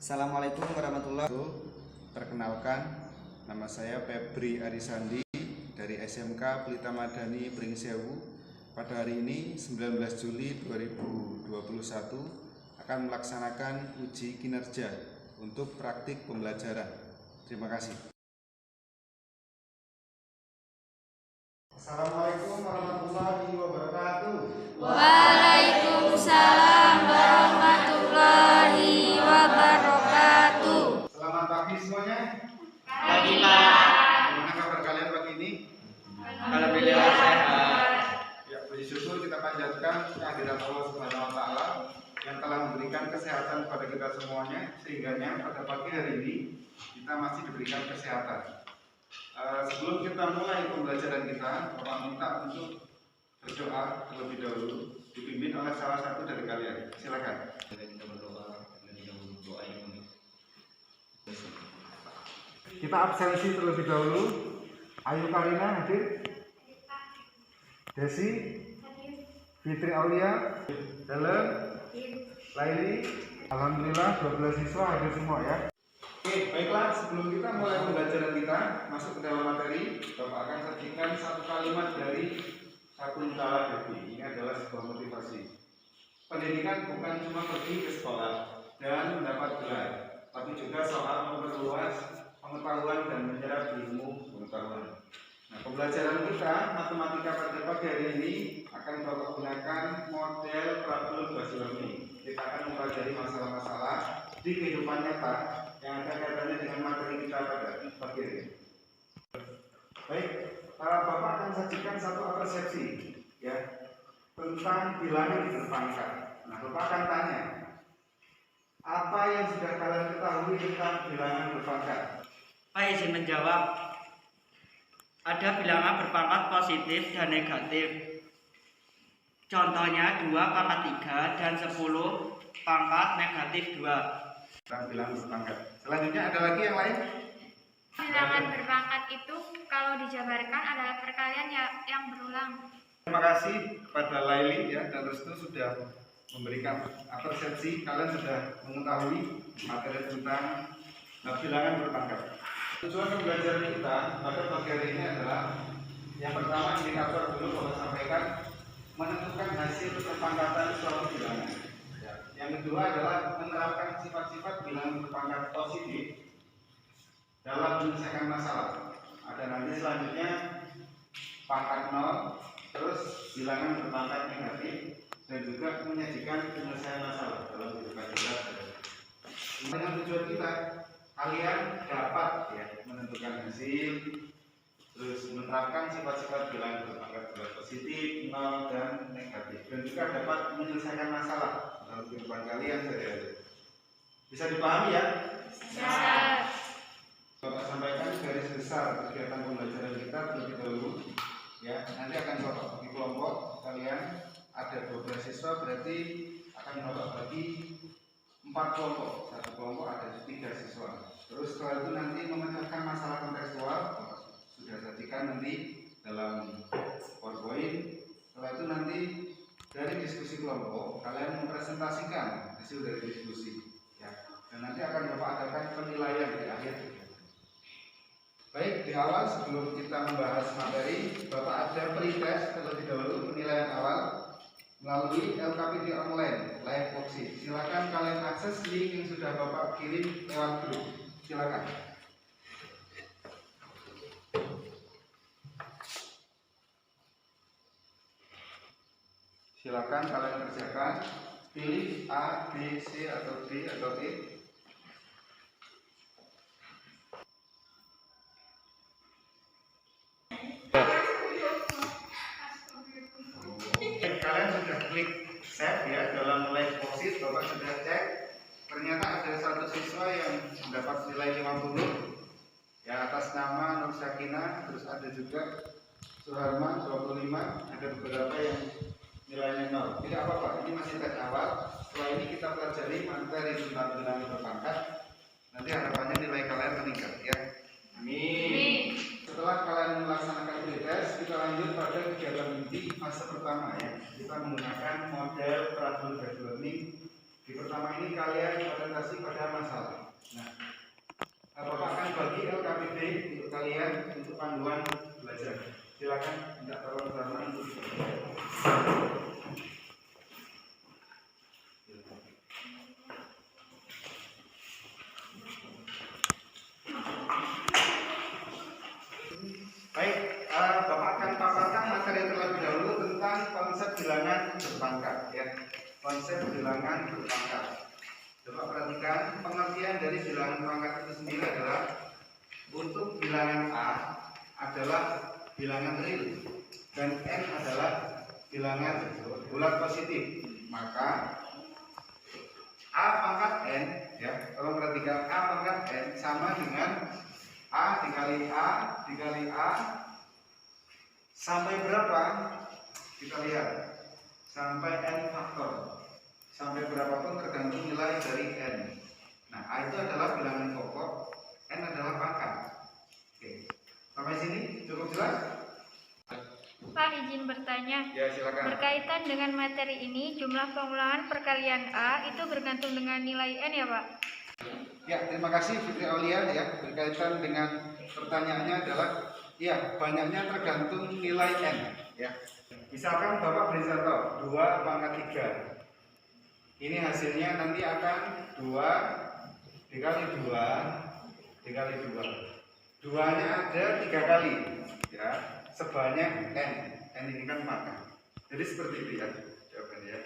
Assalamualaikum warahmatullahi wabarakatuh. Perkenalkan, nama saya Febri Arisandi dari SMK Pelita Madani Pringsewu. Pada hari ini 19 Juli 2021 akan melaksanakan uji kinerja untuk praktik pembelajaran. Terima kasih. Assalamualaikum warahmatullahi wabarakatuh. Waalaikumsalam warahmatullahi wabarakatuh. Selamat pagi semuanya. Pagi, Pak. Bagaimana kabar kalian pagi ini? Alhamdulillah sehat. Ya, puji syukur kita panjatkan kehadirat Allah Subhanahu wa taala yang telah memberikan kesehatan kepada kita semuanya, sehingga pada pagi hari ini kita masih diberikan kesehatan. Sebelum kita mulai pembelajaran kita, Bapak minta untuk berdoa terlebih dahulu, dipimpin oleh salah satu dari kalian. Silakan. Kita berdoa dan kita berdoa ini. Kita absensi terlebih dahulu. Ayu Karina hadir. Desi, Fitri Aulia, Helen, Laili. Alhamdulillah 12 siswa hadir semua ya. Oke, baiklah, sebelum kita mulai pembelajaran kita masuk ke dalam materi, Bapak akan sajikan satu kalimat dari Sakuntala Dewi. Ini adalah sebuah motivasi. Pendidikan bukan cuma pergi ke sekolah dan mendapat gelar, tapi juga soal memperluas pengetahuan dan menyerap ilmu pengetahuan. Nah, pembelajaran kita matematika pada pagi hari ini akan Bapak gunakan model problem based learning. Kita akan mempelajari masalah-masalah di kehidupan nyata yang ada kaitannya dengan materi kita pada pagi hari ini. Baik, Bapak akan sajikan satu persepsi ya tentang bilangan berpangkat. Nah, Bapak akan tanya, apa yang sudah kalian ketahui tentang bilangan berpangkat? Pak izin menjawab. Ada bilangan berpangkat positif dan negatif. Contohnya 2 pangkat 3 dan 10 pangkat negatif 2. Tentang bilangan berpangkat. Selanjutnya ada lagi yang lain? Bilangan berpangkat itu kalau dijabarkan adalah perkalian yang berulang. Terima kasih kepada Laili ya dan Restu sudah memberikan persepsi. Kalian sudah mengetahui materi tentang bilangan berpangkat. Tujuan pembelajaran kita pada pagi hari ini adalah yang pertama indikator dulu Bapak sampaikan menentukan hasil perpangkatan suatu bilangan. Yang kedua adalah menerapkan sifat-sifat bilangan berpangkat positif dalam menyelesaikan masalah. Ada nanti selanjutnya pangkat 0, terus bilangan berpangkat negatif, dan juga menyajikan penyelesaian masalah dalam kehidupan kita. Dengan tujuan kita, kalian dapat ya menentukan hasil, terus menerapkan sifat-sifat bilangan berpangkat positif, 0, dan negatif, dan juga dapat menyelesaikan masalah dalam kehidupan kalian sehari-hari. Bisa dipahami ya? Bisa. Bapak sampaikan garis besar kegiatan pembelajaran kita terlebih dahulu ya. Nanti akan Bapak bagi kelompok, kalian ada 12 siswa, berarti akan Bapak bagi 4 kelompok. Satu kelompok ada 3 siswa. Terus setelah itu nanti memecahkan masalah kontekstual, Bapak sudah sajikan nanti dalam PowerPoint. Setelah itu nanti dari diskusi kelompok kalian mempresentasikan hasil dari diskusi ya. Dan nanti akan Bapak adakan penilaian di akhir. Baik, di awal sebelum kita membahas materi, Bapak ada pretest terlebih dahulu penilaian awal melalui LKPD online live worksheet. Silakan kalian akses link yang sudah Bapak kirim lewat grup. Silakan. Silakan kalian kerjakan. Pilih A, B, C atau D atau E. Kalian sudah klik save ya dalam live worksheet. Bapak sudah cek, ternyata ada satu siswa yang mendapat nilai 50 ya atas nama Nur Sakina, terus ada juga Suharman 25, ada beberapa yang nilainya 0. Tidak apa-apa, ini masih tes awal. Setelah ini kita pelajari materi tentang bilangan berpangkat. Nanti harapannya nilai kalian meningkat ya. Amin. Setelah kalian melaksanakan pretest, kita lanjut pada kegiatan inti fase pertama ya. Kita menggunakan model problem based learning. Di pertama ini kalian orientasi pada masalah. kalian untuk panduan belajar. Silakan minta tolong sama untuk baik, Bapak akan paparkan materi terlebih dahulu tentang konsep bilangan berpangkat ya. Konsep bilangan berpangkat. Coba perhatikan pengertian dari bilangan pangkat itu sendiri adalah untuk bilangan A adalah bilangan real dan N adalah bilangan bulat positif. Maka A pangkat N ya, tolong perhatikan A pangkat N sama dengan A dikali A sampai berapa? Kita lihat sampai N faktor. Sampai berapapun tergantung nilai dari N. Nah, A itu adalah bilangan pokok, N adalah pangkat. Oke, sampai sini cukup jelas? Pak, izin bertanya. Ya, silakan. Berkaitan dengan materi ini, jumlah pengulangan perkalian A itu bergantung dengan nilai N ya, Pak? Ya, terima kasih Fitri Aulia ya. Berkaitan dengan pertanyaannya adalah ya, banyaknya tergantung nilai N ya. Misalkan Bapak beri contoh 2 pangkat 3. Ini hasilnya nanti akan 2 dikali 2 dikali 2. 2-nya ada 3 kali ya, sebanyak N. N ini kan pangkat. Jadi seperti itu ya jawabannya.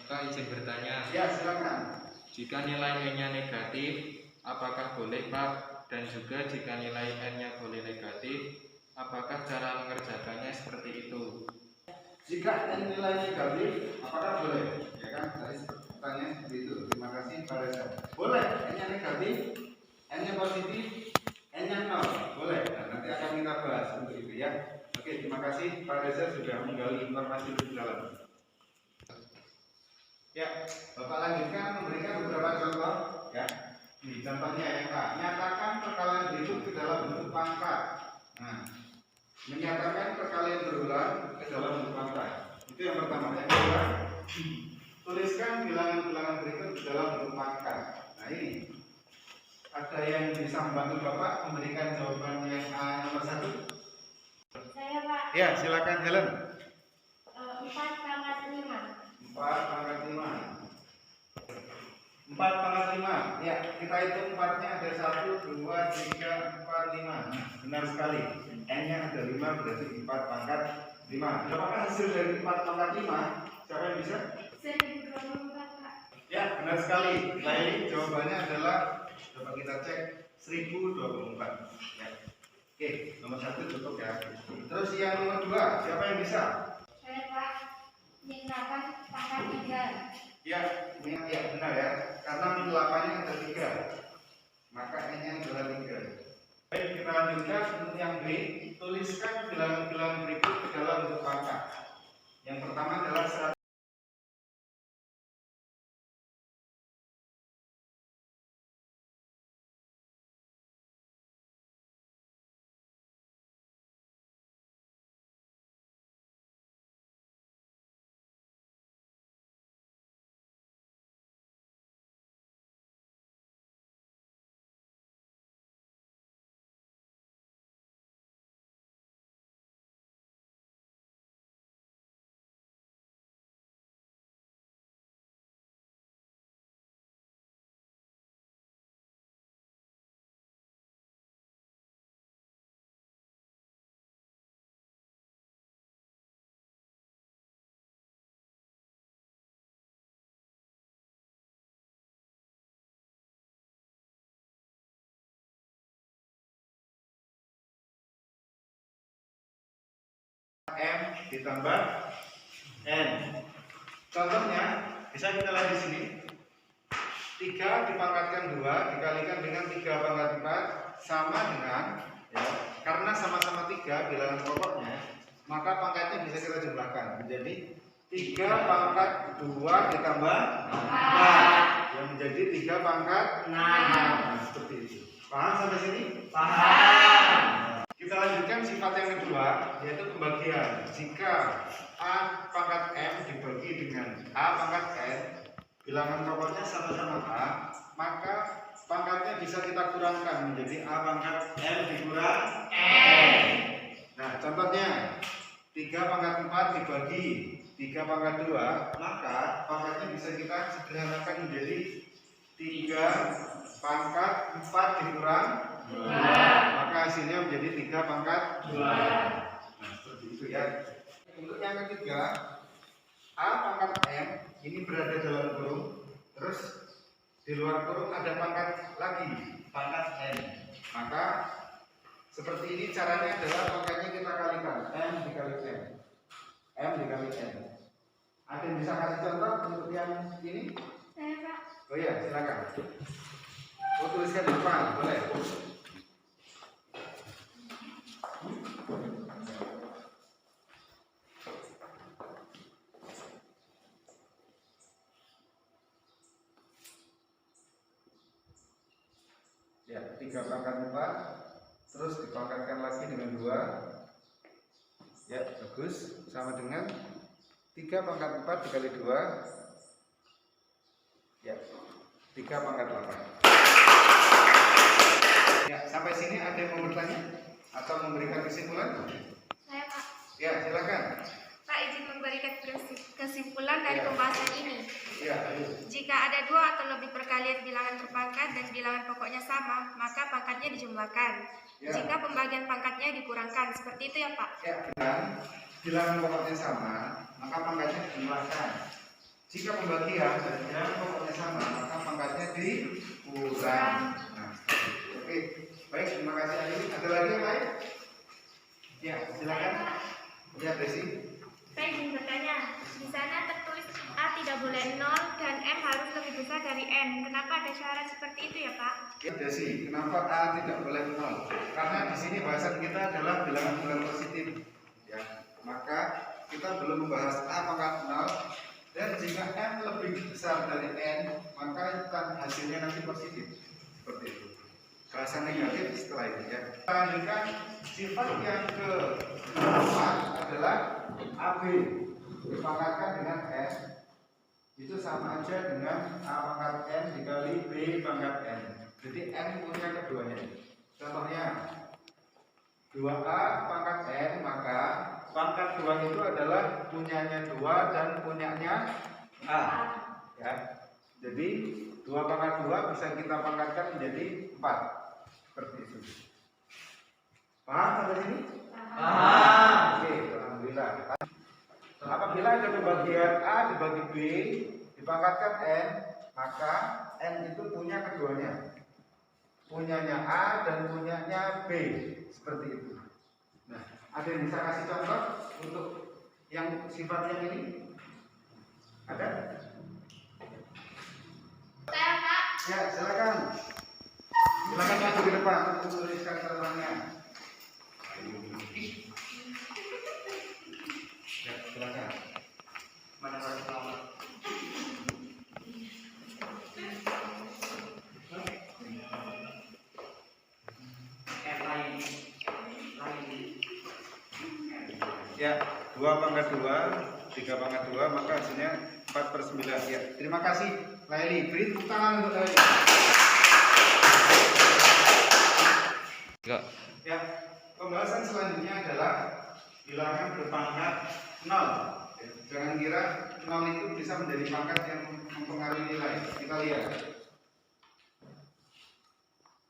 Pak izin bertanya, Ya, silakan. jika nilai N-nya negatif, apakah boleh Pak? Dan juga jika nilai N-nya boleh negatif, apakah cara mengerjakannya seperti itu? Jika N nilai negatif, apakah boleh? Ya kan, tadi pertanyaan seperti itu. Terima kasih Pak Reza. Boleh, N-nya negatif, N-nya positif, N-nya 0. Boleh. Nah, nanti akan kita bahas untuk itu ya. Oke, terima kasih Pak Reza sudah menggali informasi lebih dalam. Ya, Bapak lanjutkan memberikan beberapa contoh ya. Nih, contohnya yang A, nyatakan perkalian berikut ke dalam bentuk pangkat. Nah, menyatakan perkalian berulang ke dalam bentuk pangkat. Itu yang pertama. Yang kedua, tuliskan bilangan-bilangan berikut ke dalam bentuk pangkat. Nah, ini ada yang bisa membantu Bapak memberikan jawaban yang A nomor 1? Saya, Pak. Ya, silakan Helen. 4 pangkat 5. 4 pangkat 5. 4 pangkat 5. Ya, kita hitung 4-nya ada 1, 2, 3, 4, 5. Benar sekali. N-nya ada 5 berarti 4 pangkat 5. Apakah hasil dari 4 pangkat 5? Siapa yang bisa? 1024, Pak. Ya, benar sekali. Baik, jawabannya adalah coba kita cek 1024. Ya. Oke, nomor 1 cukup ya. Terus yang nomor 2, siapa yang bisa? Saya, Pak. Min 8 pangkat 3. Ya, ini ya benar ya. Karena min 8-nya ada 3. Maka N-nya adalah 3. Baik, kita lanjutkan untuk yang B. Tuliskan bilangan-bilangan berikut ke dalam bentuk pangkat. Yang pertama adalah 100. M ditambah N. Contohnya bisa kita lihat di sini. 3 dipangkatkan 2 dikalikan dengan 3 pangkat 4 sama dengan ya, karena sama-sama 3 bilangan pokoknya, maka pangkatnya bisa kita jumlahkan menjadi 3 pangkat 2 ditambah 4 yang menjadi 3 pangkat 6. Nah, seperti itu. Paham sampai sini? Paham. Kita lanjutkan sifat yang kedua, yaitu pembagian. Jika A pangkat M dibagi dengan A pangkat N, bilangan pokoknya sama-sama A, maka pangkatnya bisa kita kurangkan menjadi A pangkat N dikurang Nah, contohnya 3 pangkat 4 dibagi 3 pangkat 2, maka pangkatnya bisa kita sederhanakan menjadi 3 pangkat 4 dikurang 2. Maka hasilnya menjadi 3 pangkat 2. Nah, seperti itu ya. Untuk yang ketiga, A pangkat M ini berada dalam kurung, terus di luar kurung ada pangkat lagi, pangkat N. Maka seperti ini caranya adalah pangkatnya kita kalikan, M dikali N. M dikali N. Ada yang bisa kasih contoh untuk yang ini? Saya, Pak. Oh iya, silakan. Oh, tuliskan di depan, boleh. Ya, 3 pangkat 4 terus dipangkatkan lagi dengan 2. Ya, bagus. Sama dengan 3 pangkat 4 dikali 2. Ya, 3 pangkat 8. Ya, sampai sini ada yang mau bertanya atau memberikan kesimpulan? Saya, Pak. Ya, silakan. Pak, izin memberikan kesimpulan dari pembahasan ini. Ya, ayo. Jika ada 2 atau lebih perkalian bilangan berpangkat dan bilangan pokoknya sama, maka pangkatnya dijumlahkan. Ya. Jika pembagian pangkatnya dikurangkan, seperti itu ya, Pak? Ya, bilangan pokoknya sama, maka pangkatnya dijumlahkan. Jika pembagian dan bilangan pokoknya sama, maka pangkatnya dikurang. Nah, oke, baik, terima kasih Ayu. Ada lagi yang lain? Ya, silakan. Ya, Desi. Saya ingin bertanya, di sana tertulis A tidak boleh 0 dan M harus lebih besar dari N. Kenapa ada syarat seperti itu ya, Pak? Ya, Desi, kenapa A tidak boleh 0? Karena di sini bahasan kita adalah bilangan-bilangan positif. Ya, maka kita belum membahas A pangkat 0. Dan jika M lebih besar dari N, maka hasilnya nanti positif. Seperti itu. Bahasa negatif setelah ini ya. Kita lanjutkan sifat yang keempat adalah AB dipangkatkan dengan N. Itu sama aja dengan A pangkat N dikali B pangkat N. Jadi N punya keduanya. Contohnya 2A pangkat N, maka pangkat 2 itu adalah punyanya 2 dan punyanya A. Ya. Jadi 2 pangkat 2 bisa kita pangkatkan menjadi 4. Seperti itu. Paham sampai sini? Paham. Oke, alhamdulillah. Apabila ada pembagian A dibagi B dipangkatkan N, maka N itu punya keduanya. Punyanya A dan punyanya B. Seperti itu. Nah, ada yang bisa kasih contoh untuk yang sifat yang ini? Ada? Saya, Pak. Ya, silakan. Silakan maju ke depan untuk menuliskan catatan. Ya, silakan. Mana satu nomor? Lain. Ya, 2 pangkat 2, 3 pangkat 2, maka hasilnya 4/9. Ya, terima kasih Laili. Beri tepuk tangan untuk Laili. Enggak. Ya, pembahasan selanjutnya adalah bilangan berpangkat 0. Ya, jangan kira 0 itu bisa menjadi pangkat yang mempengaruhi nilai. Kita lihat.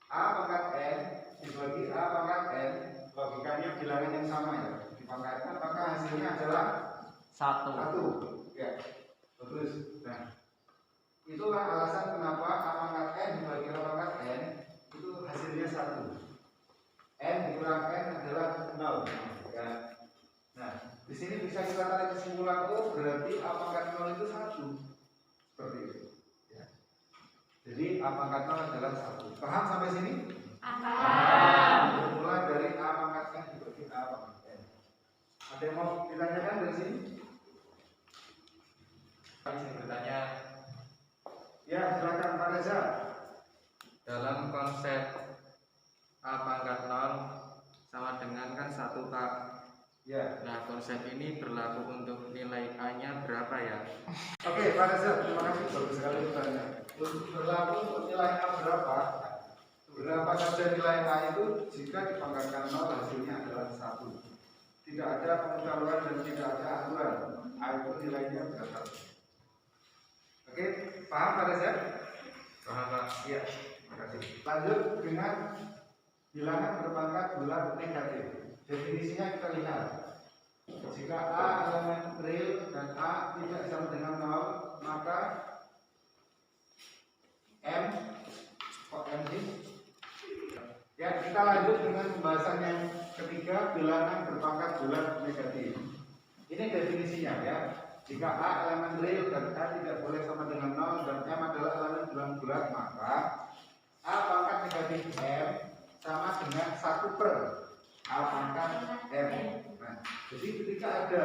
A pangkat N dibagi A pangkat N, logikanya bilangan yang sama ya. Dipangkatkan maka hasilnya adalah 1. 1. Ya, bagus. Nah, itulah alasan kenapa A pangkat N dibagi A pangkat N itu hasilnya 1. N dikurang N adalah 0. Ya. Nah, di sini bisa kita tarik kesimpulan, oh berarti A pangkat 0 itu 1. Seperti itu. Ya. Jadi A pangkat 0 adalah 1. Paham sampai sini? Paham. Mulai dari A pangkat N dibagi A pangkat N. Ada yang mau ditanyakan dari sini? Saya bertanya, Ya, silakan Pak Reza. dalam konsep A pangkat 0 sama dengan kan 1 Pak. Ya. Nah, konsep ini berlaku untuk nilai A-nya berapa ya? Oke, Pak Reza, terima kasih bagus sekali pertanyaan. Untuk berlaku untuk nilai A berapa? Berapa saja nilai A itu jika dipangkatkan 0 hasilnya adalah 1. Tidak ada pengetahuan dan tidak ada aturan. A itu nilainya berapa? Oke, paham Pak Reza? Paham Pak? Iya, terima kasih. Lanjut dengan bilangan berpangkat bulat negatif. Definisinya kita lihat. Jika A elemen real dan A tidak sama dengan 0, maka M kok M sih? Ya, kita lanjut dengan pembahasan yang ketiga, bilangan berpangkat bulat negatif. Ini definisinya ya. Jika A elemen real dan A tidak boleh sama dengan 0 dan M adalah elemen bilangan bulat, maka A pangkat negatif M sama dengan 1 per A pangkat M. Nah, jadi ketika ada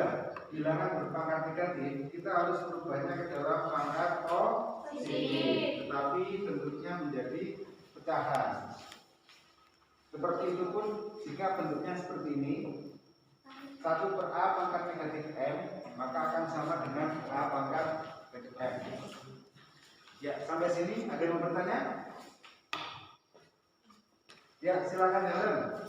bilangan berpangkat negatif, kita harus merubahnya ke dalam pangkat positif, tetapi bentuknya menjadi pecahan. Seperti itu pun jika bentuknya seperti ini, 1 per A pangkat negatif M, maka akan sama dengan A pangkat negatif M. Ya, sampai sini ada yang mau bertanya? Ya, silakan Helen.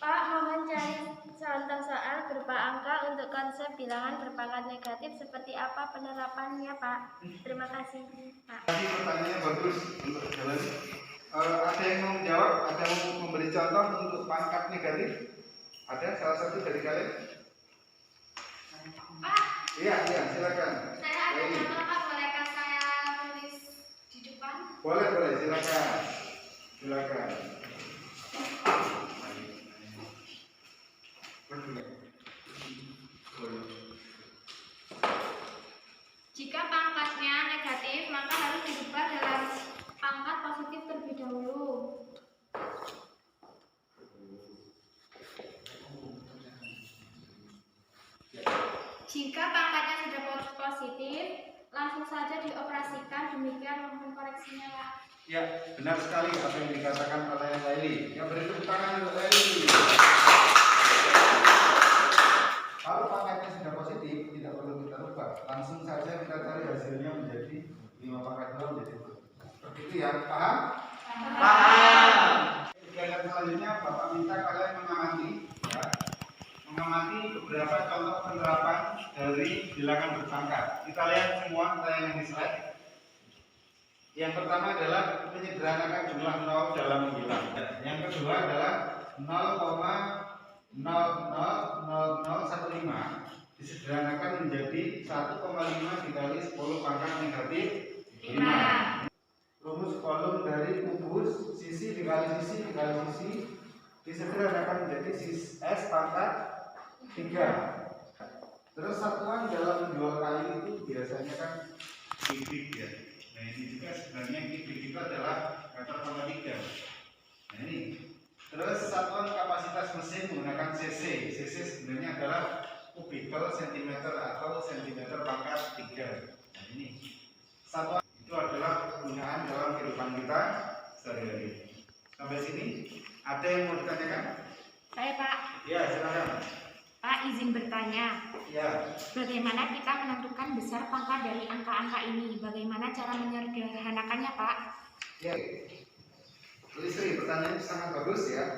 Pak, mohon cari contoh soal berupa angka untuk konsep bilangan berpangkat negatif seperti apa penerapannya, Pak? Terima kasih, Pak. Tadi pertanyaannya bagus untuk Helen. Ada yang mau menjawab? Ada yang mau memberi contoh untuk pangkat negatif? Ada salah satu dari kalian? Pak, Iya, silakan. saya ada contoh, Pak. Bolehkah saya tulis di depan? Boleh, silakan. Jika pangkatnya negatif, maka harus dirubah dalam pangkat positif terlebih dahulu. Jika pangkatnya sudah positif, langsung saja dioperasikan. Demikian, mohon koreksinya, Pak. Ya, benar sekali apa yang dikatakan oleh Laili. Yang beri tepuk tangan untuk Laili. Kalau pangkatnya sudah positif, tidak perlu kita rubah. Langsung saja kita cari hasilnya menjadi 5 pangkat 2 menjadi 2. Seperti itu ya, paham? Paham. Kegiatan selanjutnya Bapak minta kalian mengamati ya. Mengamati beberapa contoh penerapan dari bilangan berpangkat. Kita lihat semua tayangan di slide. Yang pertama adalah menyederhanakan jumlah 0 dalam bilang. Yang kedua adalah 0,000015 disederhanakan menjadi 1,5 dikali 10 pangkat negatif 5. Rumus kolom dari kubus sisi dikali sisi disederhanakan menjadi S pangkat 3. Terus satuan dalam menjual kayu itu biasanya kan kubik ya. Nah ini juga sebenarnya kubik itu adalah meter koma 3. Nah ini. Terus satuan kapasitas mesin menggunakan cc. Cc sebenarnya adalah kubikel sentimeter atau sentimeter pangkat 3. Nah ini. Satuan itu adalah penggunaan dalam kehidupan kita sehari-hari. Sampai sini ada yang mau ditanyakan? Saya, Pak. Ya, silakan. Pak, izin bertanya. Ya. Bagaimana kita menentukan besar pangkat dari angka-angka ini? Bagaimana cara menyederhanakannya, Pak? Ya. Istri, pertanyaan sangat bagus ya.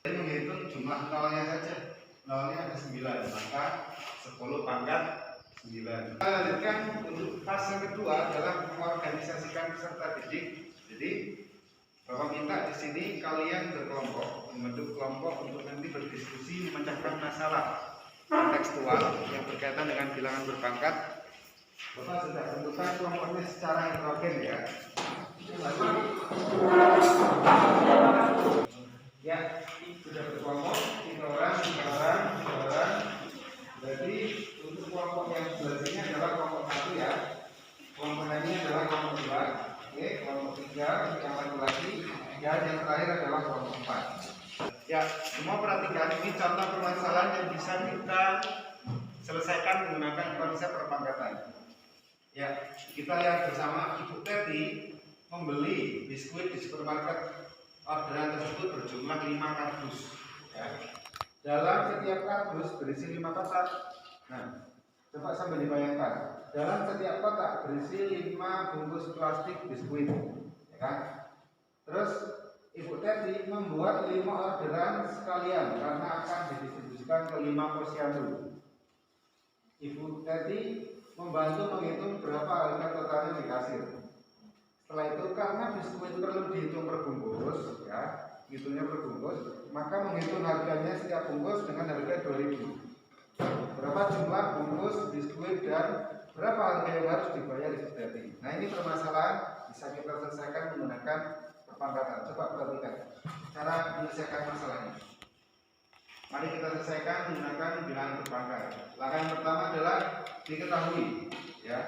Saya menghitung jumlah nolnya saja. Nolnya ada 9, maka 10 pangkat 9. Kita lanjutkan untuk fase kedua adalah mengorganisasikan peserta didik. Jadi Bapak minta di sini kalian berkelompok, membentuk kelompok untuk nanti berdiskusi memecahkan masalah tekstual yang berkaitan dengan bilangan berpangkat. Bapak sudah tentukan kelompoknya secara heterogen ya. Ya, sudah berkelompok 3 orang. Jadi untuk kelompok yang belajarnya adalah kelompok 1 ya. Kelompok lainnya adalah kelompok 2. Oke, kelompok 3 yang laki-laki, dan yang terakhir adalah kelompok 4. Ya, semua perhatikan ini contoh permasalahan yang bisa kita selesaikan menggunakan konsep perpangkatan. Ya, kita lihat bersama Ibu Teti membeli biskuit di supermarket. Orderan tersebut berjumlah 5 kardus. Ya. Dalam setiap kardus berisi 5 kotak. Nah, coba sambil dibayangkan. Dalam setiap kotak berisi 5 bungkus plastik biskuit, ya kan? Terus Ibu Teti membuat 5 orderan sekalian karena akan didistribusikan ke 5 posyandu. Ibu Teti membantu menghitung berapa harga totalnya di kasir. Setelah itu karena biskuit perlu dihitung per bungkus, ya, hitungnya per bungkus, maka menghitung harganya setiap bungkus dengan harga 2.000. Berapa jumlah bungkus biskuit dan berapa harga yang harus dibayar Ibu Teti. Nah, ini permasalahan bisa kita selesaikan menggunakan perpangkatan. Coba perhatikan cara menyelesaikan masalahnya. Mari kita selesaikan menggunakan bilangan berpangkat. Langkah yang pertama adalah diketahui, ya.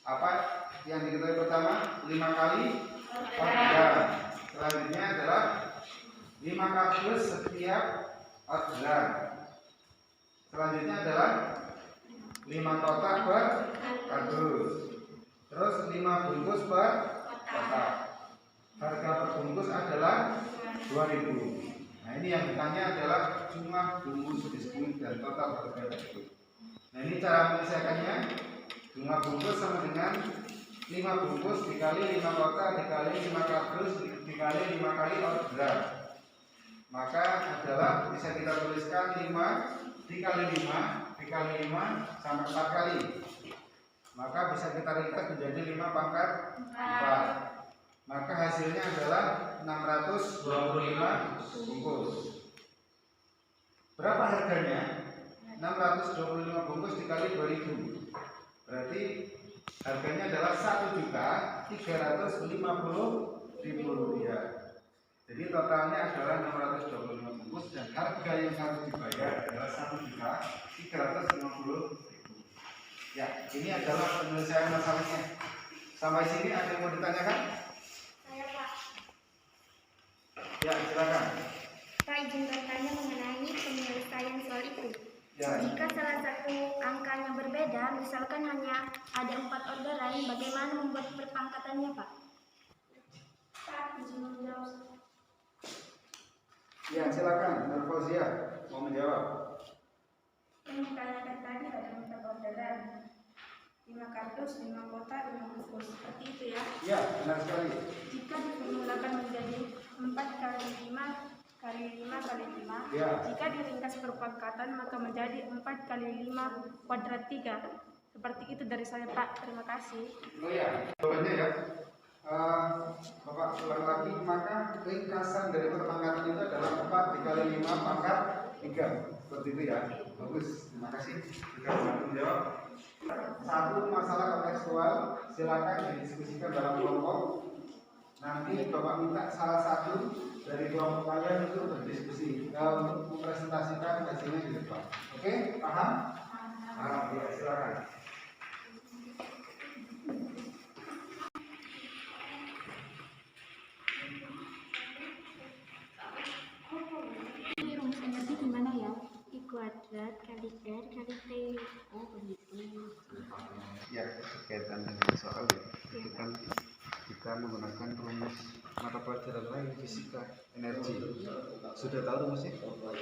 Apa yang diketahui pertama? 5 kali orderan. Selanjutnya adalah 5 kardus setiap orderan. Selanjutnya adalah 5 kotak per kardus. Terus 5 bungkus per kotak. Harga per bungkus adalah 2.000. Nah, ini yang ditanya adalah jumlah bungkus biskuit dan total harga biskuit. Nah, ini cara menyelesaikannya. Jumlah bungkus sama dengan 5 bungkus dikali 5 kotak dikali 5 kardus dikali 5 kali orderan. Maka adalah bisa kita tuliskan 5 dikali 5 dikali 5 sampai 4 kali. Maka bisa kita ringkas menjadi 5 pangkat 4. Maka hasilnya adalah 625 bungkus. Berapa harganya? 625 bungkus dikali 2.000. Berarti harganya adalah 1.350.000 rupiah. Jadi totalnya adalah 625 bungkus dan harga yang harus dibayar adalah 1.350.000. Ya, ini adalah penyelesaian masalahnya. Sampai sini ada yang mau ditanyakan? Saya Pak. Ya, silakan. Pak, izin bertanya mengenai penyelesaian soal itu. Ya. Jika salah satu angkanya berbeda, misalkan hanya ada 4 orderan, bagaimana membuat perpangkatannya, Pak? Pak, izin menjawab. Ya, silakan. Nur Fauzia mau menjawab. Yang ditanyakan tadi ada 4 orderan, 5 kardus, 5 kotak, 5 bungkus. Seperti itu ya? Ya, benar sekali. Jika diformulakan menjadi 4 kali 5 kali 5 kali 5, Ya. jika diringkas perpangkatan maka menjadi 4 kali 5 kuadrat 3. Seperti itu dari saya, Pak. Terima kasih. Oh ya, jawabannya ya. Bapak ulang lagi, maka ringkasan dari perpangkatan itu adalah 4 dikali 5 pangkat 3. Seperti itu ya. Bagus, terima kasih sudah menjawab. Satu masalah kontekstual, silakan didiskusikan dalam kelompok. Nanti Bapak minta salah satu dari kelompok kalian untuk berdiskusi untuk mempresentasikan hasilnya di depan. Oke, paham? Paham, ya, silakan. Ini rumus energi gimana ya? I kuadrat kali R kali T. Oh begitu. Ya, berkaitan dengan soal itu kan kita menggunakan rumus mata pelajaran lain, fisika energi. Sudah tahu rumusnya? Sudah,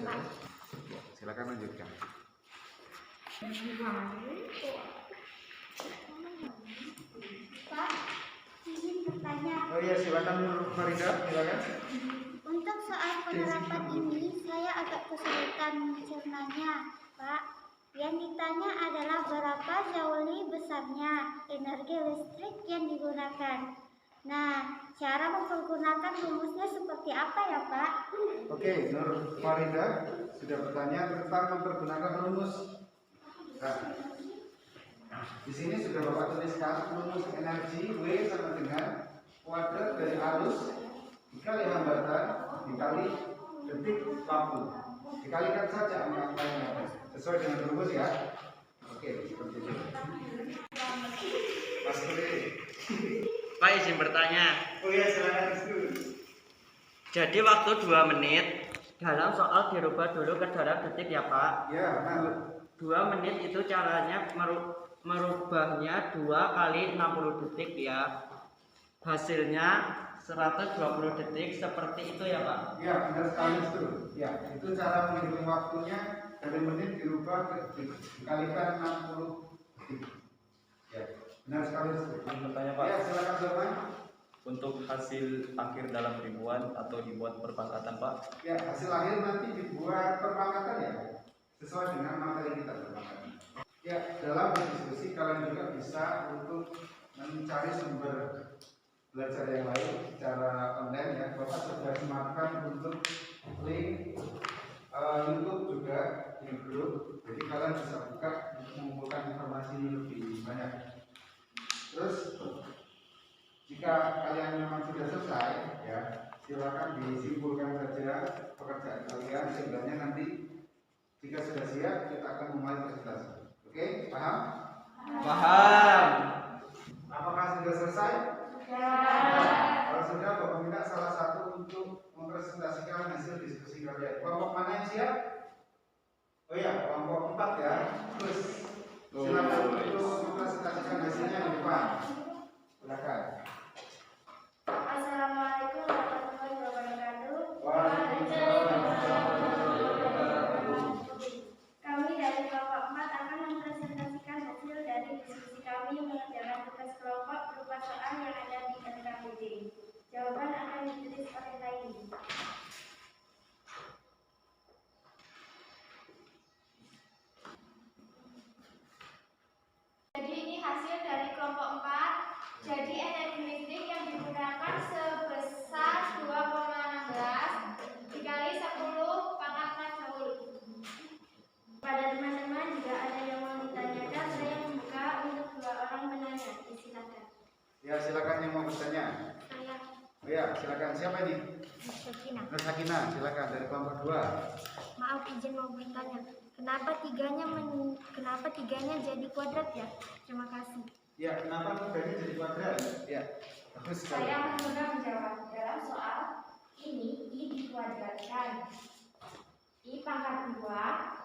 Pak. Ya, silakan lanjutkan. Pak, izin bertanya. Oh iya, silakan Nur Farida, silakan. Untuk soal penerapan ini, saya agak kesulitan mencernanya, Pak. Yang ditanya adalah berapa joule besarnya energi listrik yang digunakan. Nah, cara mempergunakan rumusnya seperti apa ya, Pak? Oke, Nur Farida sudah bertanya tentang mempergunakan rumus. Nah, di sini sudah Bapak tuliskan rumus energi W sama dengan kuadrat dari arus dikali hambatan dikali detik waktu. Dikalikan saja angka-angkanya sesuai dengan rumus ya. Oke, seperti itu. Mas Tri. Pak, izin bertanya. Oh ya, silakan. Jadi waktu 2 menit dalam soal dirubah dulu ke dalam detik ya Pak. Ya, nah. 2 menit itu caranya merubahnya 2 kali 60 detik ya. Hasilnya 120 detik seperti itu ya Pak. Ya, benar sekali itu. Ya, itu cara menghitung waktunya dari menit dirubah dikalikan 60 detik. Ya, benar sekali itu. Bertanya Pak, Ya, silakan Dorman. untuk hasil akhir dalam ribuan atau dibuat perpangkatan, Pak? Ya, hasil akhir nanti dibuat perpangkatan ya, sesuai dengan materi kita perpangkatan. Ya, dalam berdiskusi kalian juga bisa untuk mencari sumber belajar yang lain secara online ya. Bapak sudah sematkan untuk link YouTube juga di grup, jadi kalian bisa buka untuk mengumpulkan informasi lebih banyak. Terus jika kalian memang sudah selesai ya, silakan disimpulkan saja pekerjaan kalian sehingga nanti jika sudah siap kita akan memulai presentasi. Oke, paham? Paham. Apakah sudah selesai? Kalau sudah, Bapak minta salah satu untuk mempresentasikan hasil diskusi kalian. Kelompok mana yang siap? Oh ya, kelompok 4 ya. Terus silakan untuk mempresentasikan hasilnya di depan. Silakan. Assalamualaikum warahmatullahi wabarakatuh. Kami dari kelompok 4 akan mempresentasikan hasil dari diskusi kami mengerjakan tugas kelompok berupa soal yang ada di LKPD. Jawaban akan ditulis oleh Laili. Jadi ini hasil dari kelompok 4. Jadi energi listrik yang digunakan sebesar 2,16 dikali 10 pangkat 4 joule. Pada teman-teman jika ada yang mau ditanyakan, saya membuka untuk 2 orang penanya. Silakan. Ya, silakan yang mau bertanya. Saya Oh ya, silakan. Siapa ini? Sakina. Nur Sakina, silakan dari kelompok 2. Maaf izin mau bertanya. Kenapa tiganya jadi kuadrat ya? Terima kasih. Ya, kenapa mudahnya jadi kuadrat? Ya, bagus sekali. Saya menjawab dalam soal ini I dikuadratkan. I pangkat 2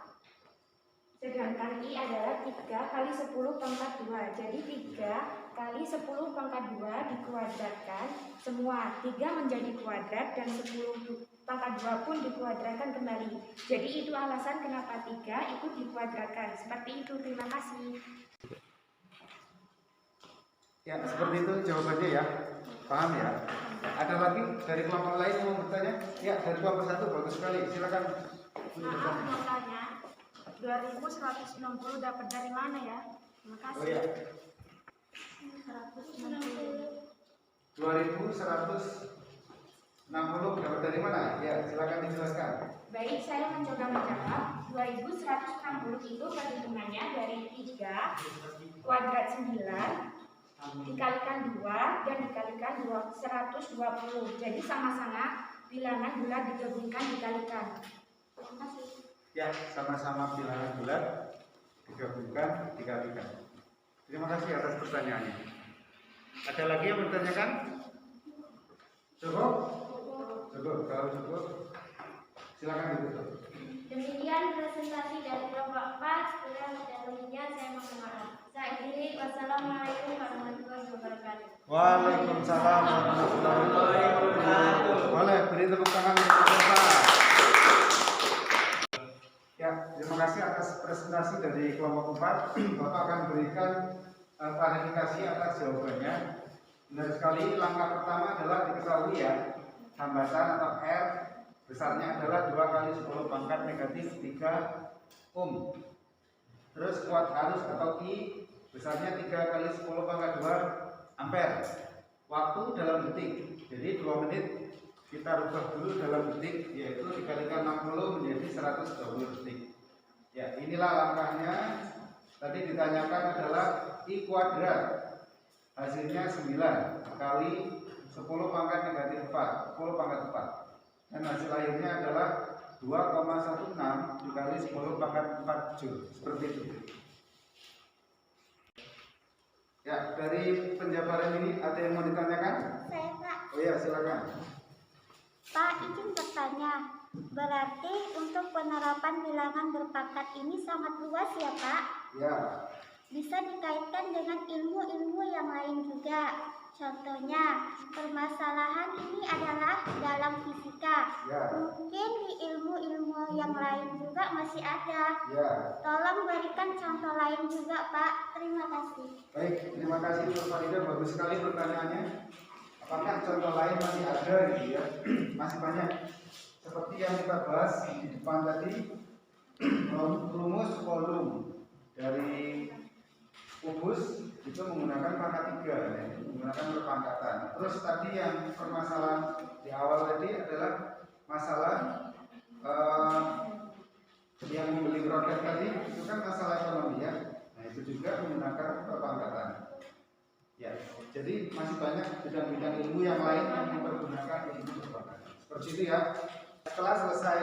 sedangkan I adalah 3 kali 10 pangkat 2. Jadi 3 kali 10 pangkat 2 dikuadratkan semua. 3 menjadi kuadrat dan 10 pangkat 2 pun dikuadratkan kembali. Jadi itu alasan kenapa 3 itu dikuadratkan. Seperti itu, terima kasih. Ya, seperti itu jawabannya ya. Paham ya? Ada lagi dari kelompok lain yang mau bertanya? Ya, dari kelompok 1 bagus sekali. Silakan. Maaf mau tanya. 2160 dapat dari mana ya? Terima kasih. Oh ya, 160. 2160 dapat dari mana? Ya, silakan dijelaskan. Baik, saya mencoba menjawab. 2160 itu perhitungannya dari 3 kuadrat 9 dikalikan 2 dan dikalikan 120. Jadi sama-sama bilangan bulat digabungkan dikalikan. Terima kasih. Ya, sama-sama bilangan bulat digabungkan dikalikan. Terima kasih atas pertanyaannya. Ada lagi yang bertanyakan? Cukup? Cukup. Kalau cukup, silakan ditutup. Demikian presentasi dari kelompok 4. Kurang dan lebihnya saya mohon maaf. Saya akhiri. Wassalamualaikum warahmatullahi wabarakatuh. Waalaikumsalam warahmatullahi wabarakatuh. Boleh beri tepuk tangan untuk Bapak. Ya, terima kasih atas presentasi dari kelompok 4. Bapak akan berikan klarifikasi atas jawabannya. Benar sekali, langkah pertama adalah diketahui ya, hambatan atau R besarnya adalah 2 kali 10 pangkat negatif 3 ohm. Terus kuat arus atau I besarnya 3 kali 10 pangkat 2 ampere. Waktu dalam detik, jadi 2 menit kita rubah dulu dalam detik, yaitu dikalikan 60 menjadi 120 detik. Ya, inilah langkahnya. Tadi ditanyakan adalah I kuadrat, hasilnya 9 kali 10 pangkat negatif 4, 10 pangkat 4. Dan hasil akhirnya adalah 2,16 dikali 10 pangkat 4 joule. Seperti itu. Ya, dari penjabaran ini ada yang mau ditanyakan? Saya Pak. Oh ya, silakan. Pak, izin bertanya. Berarti untuk penerapan bilangan berpangkat ini sangat luas ya Pak? Ya. Bisa dikaitkan dengan ilmu-ilmu yang lain juga. Contohnya, permasalahan ini adalah dalam fisika. Ya. Mungkin di ilmu-ilmu yang lain juga masih ada. Ya. Tolong berikan contoh lain juga Pak. Terima kasih. Baik, terima kasih Nur Farida, bagus sekali pertanyaannya. Apakah contoh lain masih ada gitu ya. Masih banyak. Seperti yang kita bahas di depan tadi, rumus volum dari kubus itu menggunakan pangkat 3 ya, menggunakan perpangkatan. Terus tadi yang permasalahan di awal tadi adalah masalah yang membeli produk tadi itu kan masalah ekonomi ya. Nah itu juga menggunakan perpangkatan. Ya, jadi masih banyak bidang-bidang ilmu yang lain yang mempergunakan ilmu perpangkatan. Seperti itu ya. Setelah selesai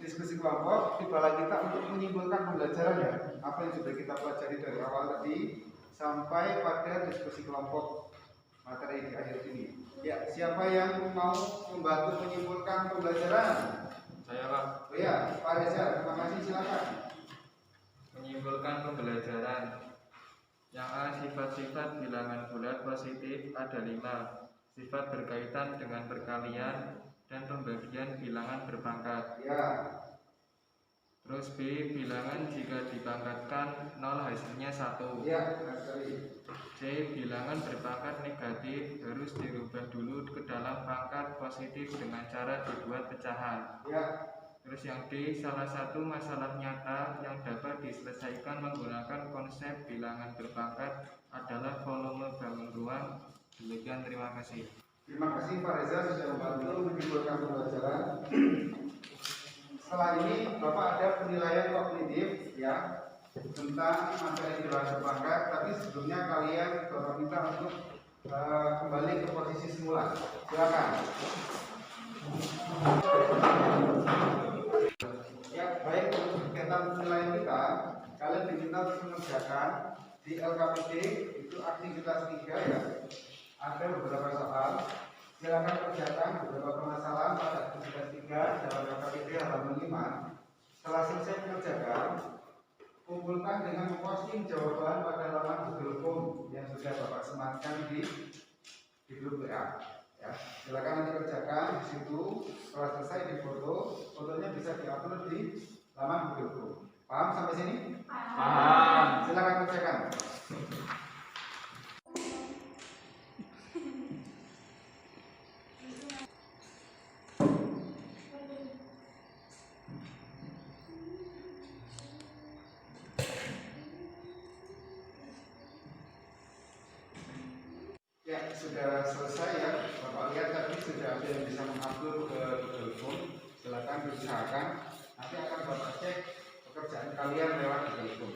diskusi kelompok, tibalah kita untuk menyimpulkan pembelajaran ya. Apa yang sudah kita pelajari dari awal tadi sampai pada diskusi kelompok materi di akhir ini. Ya, siapa yang mau membantu menyimpulkan pembelajaran? Saya Pak. Oh ya, Pak Reza, terima kasih, silakan. Menyimpulkan pembelajaran. Yang A, sifat-sifat bilangan bulat positif ada 5. Sifat berkaitan dengan perkalian dan pembagian bilangan berpangkat. Ya. Terus B, bilangan jika dipangkatkan 0 hasilnya 1. Ya, benar sekali. C, bilangan berpangkat negatif harus dirubah dulu ke dalam pangkat positif dengan cara dibuat pecahan. Ya. Terus yang D, salah satu masalah nyata yang dapat diselesaikan menggunakan konsep bilangan berpangkat adalah volume bangun ruang. Demikian, terima kasih. Terima kasih Pak Reza sudah membantu menyimpulkan pembelajaran. Setelah ini Bapak ada penilaian kognitif ya tentang materi bilangan berpangkat. Tapi sebelumnya kalian Bapak minta untuk kembali ke posisi semula. Silakan. Ya baik, untuk kegiatan penilaian kita, kalian diminta untuk mengerjakan di LKPD itu aktivitas 3 ya. Ada beberapa soal. Silakan kerjakan beberapa permasalahan pada aktivitas 3 dalam LKPD halaman 5. Setelah selesai mengerjakan, kumpulkan dengan memposting jawaban pada halaman Google Form yang sudah Bapak sematkan di grup WA. Ya, silakan nanti kerjakan di situ. Setelah selesai difoto, fotonya bisa diupload di laman Google Form. Paham sampai sini? Paham. Silakan kerjakan. Ya, sudah selesai ya. Bapak lihat tadi sudah ada yang bisa mengupload ke Google Form. Silakan diusahakan. Nanti akan Bapak cek pekerjaan kalian lewat Google Form.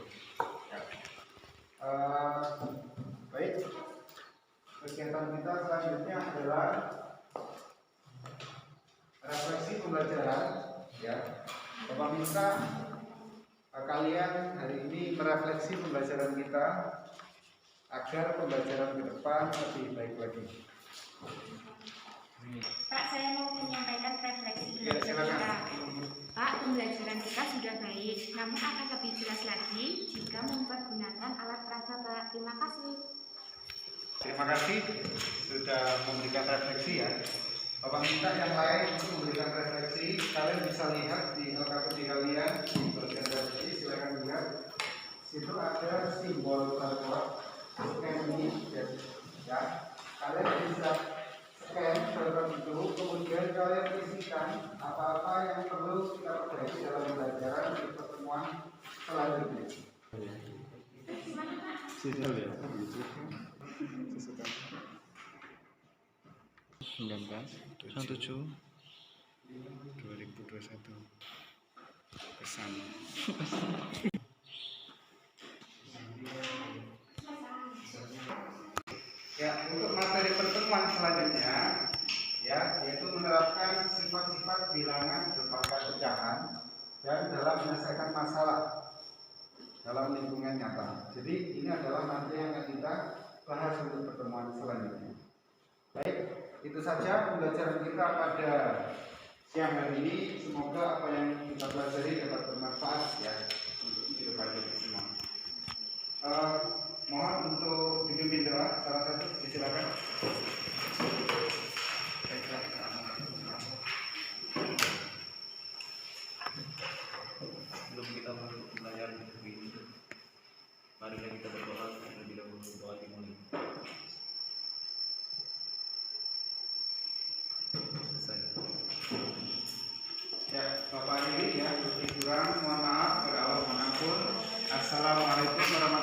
Ya. Baik. Kegiatan kita selanjutnya adalah refleksi pembelajaran. Ya, Bapak minta kalian hari ini merefleksi pembelajaran kita agar pembelajaran ke depan lebih baik lagi. Pak, saya mau menyampaikan refleksi Ya, belajar silakan. kita. Pak, pembelajaran kita sudah baik, namun akan lebih jelas lagi jika mempergunakan alat peraga, Pak. Terima kasih. Terima kasih sudah memberikan refleksi ya. Bapak minta yang lain untuk memberikan refleksi. Kalian bisa lihat di LKPD kalian di bagian refleksi, silakan lihat. Situ ada simbol barcode. Scan ini ya, kalian bisa scan barcode itu, kemudian kalian isikan apa-apa yang perlu kita perbaiki dalam pembelajaran di pertemuan selanjutnya. Situ ya. 19/7/2021 pesan. Ya, untuk materi pertemuan selanjutnya ya, yaitu menerapkan sifat-sifat bilangan berpangkat pecahan dan dalam menyelesaikan masalah dalam lingkungan nyata. Jadi ini adalah materi yang akan kita bahas untuk pertemuan selanjutnya. Baik, itu saja pembelajaran kita pada siang hari ini. Semoga apa yang kita pelajari dapat bermanfaat ya untuk kehidupan kita semua. Mohon untuk dipimpin doa salah satu, disilakan. Sebelum kita masuk belajar ini, marilah kita berdoa terlebih dahulu. Doa dimulai. Bapak Riri ya, lebih kurang mohon maaf pada Allah manapun. Assalamualaikum warahmatullahi wabarakatuh.